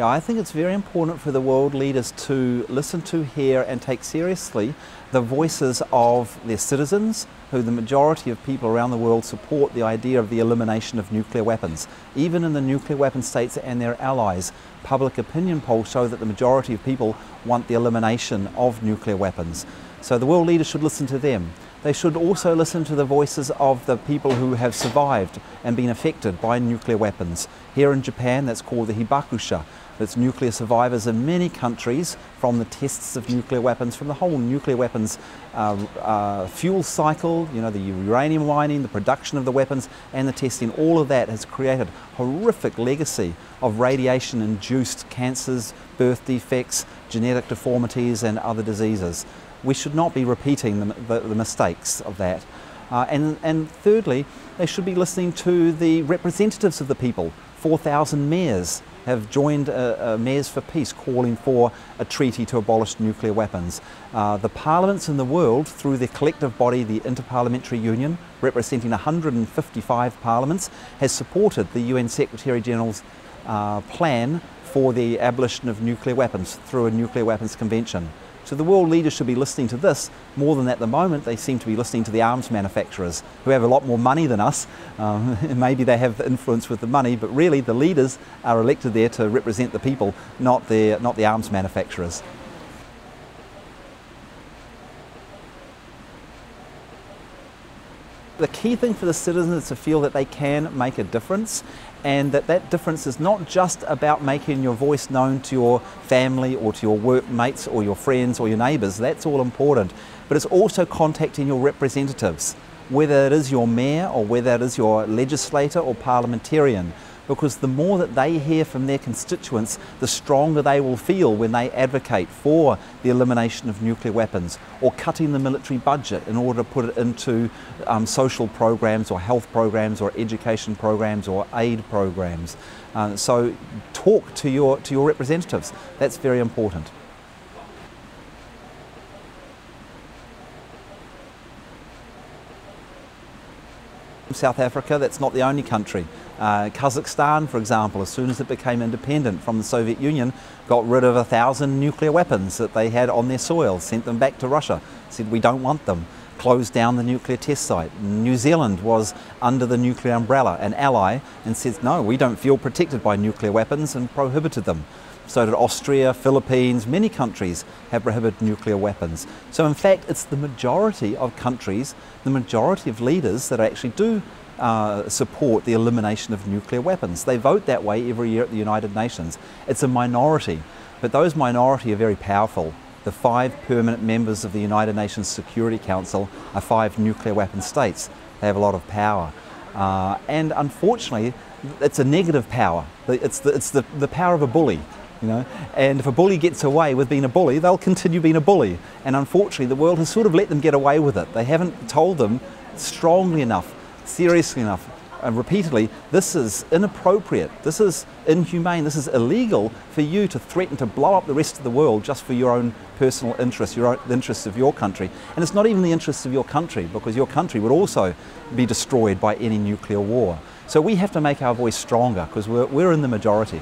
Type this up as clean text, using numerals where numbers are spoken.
Yeah, I think it's very important for the world leaders to listen to, hear and take seriously the voices of their citizens, who the majority of people around the world support the idea of the elimination of nuclear weapons. Even in the nuclear weapon states and their allies, public opinion polls show that the majority of people want the elimination of nuclear weapons. So the world leaders should listen to them. They should also listen to the voices of the people who have survived and been affected by nuclear weapons. Here in Japan, that's called the hibakusha. It's nuclear survivors in many countries from the tests of nuclear weapons, from the whole nuclear weapons fuel cycle, you know, the uranium mining, the production of the weapons and the testing. All of that has created a horrific legacy of radiation-induced cancers, birth defects, genetic deformities and other diseases. We should not be repeating the mistakes of that. And thirdly, they should be listening to the representatives of the people. 4,000 mayors have joined Mayors for Peace, calling for a treaty to abolish nuclear weapons. The parliaments in the world, through their collective body, the Interparliamentary Union, representing 155 parliaments, has supported the UN Secretary General's plan for the abolition of nuclear weapons through a nuclear weapons convention. So the world leaders should be listening to this more than at the moment. They seem to be listening to the arms manufacturers, who have a lot more money than us. Maybe they have influence with the money, but really the leaders are elected there to represent the people, not the arms manufacturers. The key thing for the citizens is to feel that they can make a difference, and that difference is not just about making your voice known to your family or to your workmates or your friends or your neighbours. That's all important, but it's also contacting your representatives, whether it is your mayor or whether it is your legislator or parliamentarian, because the more that they hear from their constituents, the stronger they will feel when they advocate for the elimination of nuclear weapons or cutting the military budget in order to put it into social programs or health programs or education programs or aid programs. So talk to your representatives. That's very important. South Africa, that's not the only country. Kazakhstan, for example, as soon as it became independent from the Soviet Union, got rid of 1,000 nuclear weapons that they had on their soil, sent them back to Russia, said we don't want them, closed down the nuclear test site. New Zealand was under the nuclear umbrella, an ally, and said no, we don't feel protected by nuclear weapons, and prohibited them. So did Austria, Philippines, many countries have prohibited nuclear weapons. So in fact, it's the majority of countries, the majority of leaders that actually do support the elimination of nuclear weapons. They vote that way every year at the United Nations. It's a minority, but those minority are very powerful. The 5 permanent members of the United Nations Security Council are 5 nuclear weapon states. They have a lot of power. And unfortunately, it's a negative power. It's the power of a bully. You know? And if a bully gets away with being a bully, they'll continue being a bully. And unfortunately, the world has sort of let them get away with it. They haven't told them strongly enough, seriously enough, and repeatedly, this is inappropriate, this is inhumane, this is illegal for you to threaten to blow up the rest of the world just for your own personal interests, the interests of your country. And it's not even the interests of your country, because your country would also be destroyed by any nuclear war. So we have to make our voice stronger, because we're in the majority.